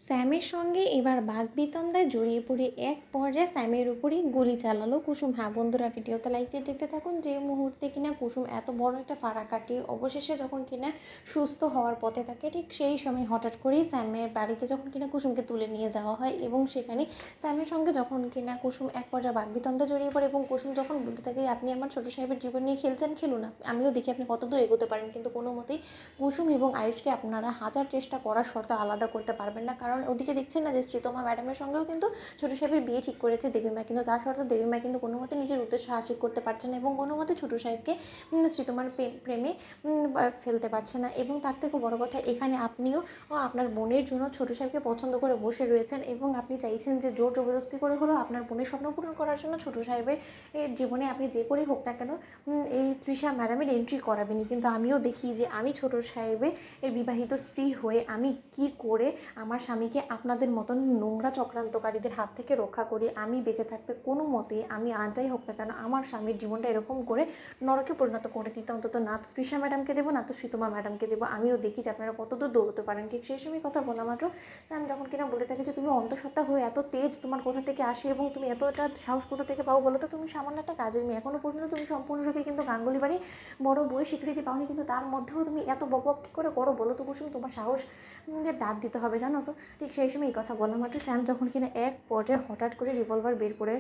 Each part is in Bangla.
স্যামের সঙ্গে এবার বাকবিতন্ডায় জড়িয়ে পড়ে এক পর্যায়ে স্যামের উপরেই গুলি চালালো কুসুম। হ্যাঁ বন্ধুরা, ভিডিওতে লাইক দিয়ে দেখতে থাকুন। যে মুহূর্তে কিনা কুসুম এত বড় একটা ফাড়া কাটিয়ে অবশেষে যখন কিনা সুস্থ হওয়ার পথে থাকে, ঠিক সেই সময় হঠাৎ করেই স্যামের বাড়িতে যখন কিনা কুসুমকে তুলে নিয়ে যাওয়া হয় এবং সেখানে স্যামের সঙ্গে যখন কিনা কুসুম এক পর্যায়ে বাকবিতণ্ডা জড়িয়ে পড়ে এবং কুসুম যখন বলতে থাকে আপনি আমার ছোটো সাহেবের জীবন নিয়ে খেলছেন, খেলুন না, আমিও দেখি আপনি কত দূর এগোতে পারেন, কিন্তু কোনো মতেই কুসুম এবং আয়ুষকে আপনারা হাজার চেষ্টা করার শর্তে আলাদা করতে পারবেন না। কারণ ওদিকে দেখছেন না যে শ্রীতমা ম্যাডামের সঙ্গেও কিন্তু ছোটো সাহেবের বিয়ে ঠিক করেছে দেবীমা, কিন্তু তার সত্ত্বেও দেবীমা কিন্তু কোনো মতে নিজের উদ্দেশ্য হাসিল করতে পারছে না এবং কোনো মতে ছোটো সাহেবকে শ্রীতমার প্রেমে ফেলতে পারছে না। এবং তার থেকে বড় কথা, এখানে আপনিও আপনার বোনের জন্য ছোটো সাহেবকে পছন্দ করে বসে রয়েছেন এবং আপনি চাইছেন যে জোর জবরদস্তি করে হলেও আপনার বোনের স্বপ্ন পূরণ করার জন্য ছোটো সাহেবের জীবনে আপনি যে করেই হোক না কেন এই তৃষা ম্যাডামের এন্ট্রি করাবেনি। কিন্তু আমিও দেখি যে আমি ছোটো সাহেবের বিবাহিত স্ত্রী হয়ে আমি কি করে আমার স্বামীকে আপনাদের মতন নোংরা চক্রান্তকারীদের হাত থেকে রক্ষা করি। আমি বেঁচে থাকতে কোনো মতে আমি আর যাই হোক না কেন আমার স্বামীর জীবনটা এরকম করে নরকে পরিণত করে দিতে অন্তত না তো তৃষা ম্যাডামকে দেবো না তো শ্রীতমা ম্যাডামকে দেবো। আমিও দেখি যে আপনারা কতদূর দৌড়তে পারেন। ঠিক সেই সময় কথা বলা মাত্র স্যাম যখন কিনা বলতে থাকে যে তুমি অন্তঃসত্ত্বা হয়ে এত তেজ তোমার কোথা থেকে আসে এবং তুমি এতটা সাহস কোথা থেকে পাও বলো তো? তুমি সামান্য একটা কাজের মেয়ে, এখনো পর্যন্ত তুমি সম্পূর্ণরূপে কিন্তু গাঙ্গুলি বাড়ি বড় বই স্বীকৃতি পাওনি, কিন্তু তার মধ্যেও তুমি এত বকবক কী করে করো বলো তো কুসুম? তোমার সাহস দাঁত দিতে হবে জানো তো। ঠিক সেই সময় এই কথা বলা মাত্র স্যাম যখন কিনা এক পর্যায়ে হঠাৎ করে রিভলভার বের করে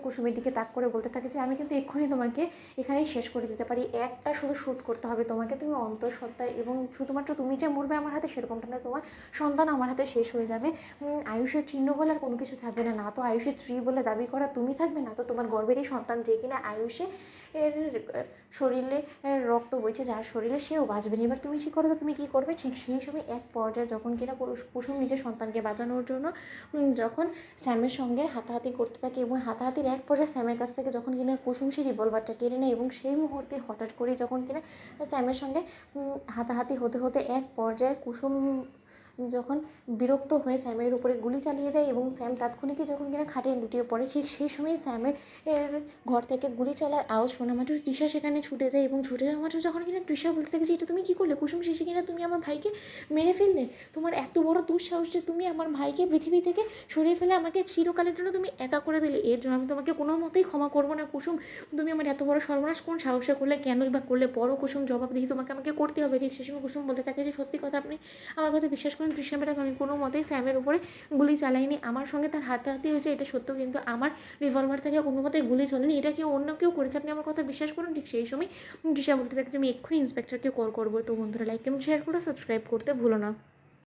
কুসুমের দিকে তাক করে বলতে থাকে যে আমি কিন্তু এক্ষুনি তোমাকে এখানেই শেষ করে দিতে পারি, একটা শুধু শ্যুট করতে হবে তোমাকে, তুমি অন্তঃসত্ত্বা এবং শুধুমাত্র তুমি যে মরবে আমার হাতে সেরকমটা না, তোমার সন্তান আমার হাতে শেষ হয়ে যাবে। আয়ুষের চিহ্ন বলে আর কোনো কিছু থাকবে না, না তো আয়ুষের স্ত্রী বলে দাবি করা তুমি থাকবে, না তো তোমার গর্ভেরই সন্তান যে কিনা আয়ুষে এর শরীরে রক্ত বইছে যার শরীরে সেও বাঁচবে না। এবার তুমি ঠিক করো তো তুমি কী করবে? ঠিক সেই সময় এক পর্যায়ে যখন কিনা কুসুম নিজের সন্তানকে বাঁচানোর জন্য যখন স্যামের সঙ্গে হাতাহাতি করতে থাকে এবং হাতাহাতির এক পর্যায়ে স্যামের কাছ থেকে যখন কিনা কুসুম সেই রিভলভারটা কেড়ে নেয় এবং সেই মুহূর্তে হঠাৎ করেই যখন কিনা স্যামের সঙ্গে হাতাহাতি হতে হতে এক পর্যায়ে কুসুম যখন বিরক্ত হয়ে স্যামের উপরে গুলি চালিয়ে দেয় এবং স্যাম তাৎক্ষণিকই যখন কিনা খাটিয়ে লুটিয়ে পড়ে, ঠিক সেই সময় স্যামের ঘর থেকে গুলি চালার আওয়াজ শোনা মাত্র তৃষা সেখানে ছুটে যায় এবং ছুটে যাওয়া মাত্র যখন কিনা তৃষা বলতে থাকে যে এটা তুমি কী করলে কুসুম? শেষে কিনা তুমি আমার ভাইকে মেরে ফেললে, তোমার এত বড় দুঃসাহস যে তুমি আমার ভাইকে পৃথিবী থেকে সরিয়ে ফেলে আমাকে চিরকালের জন্য তুমি একা করে দিলে। এর জন্য আমি তোমাকে কোনো মতেই ক্ষমা করবো না কুসুম। তুমি আমার এত বড় সর্বনাশ কোন সাহসে করলে, কেনই বা করলে? বড় কুসুম, জবাব দেখি আমাকে করতে হবে। ঠিক সেই সময় কুসুম বলতে থাকে যে সত্যি কথা আপনি আমার কথা বিশ্বাস করেন তৃষা ম্যাডাম, আমি কোনো মতেই স্যামের উপরে গুলি চালাইনি, আমার সঙ্গে তার হাতাহাতি হয়েছে এটা সত্য, কিন্তু আমার রিভলভার থেকে কোনো মতে গুলি চলেনি, এটা কেউ অন্য কেউ করেছে, আপনি আমার কথা বিশ্বাস করুন। ঠিক সেই সময় তৃষা বলতে থাকে যে আমি এক্ষুনি ইন্সপেক্টরকে কল করবো। তো বন্ধুরা লাইক এবং শেয়ার করে সাবস্ক্রাইব করতে ভুলো না।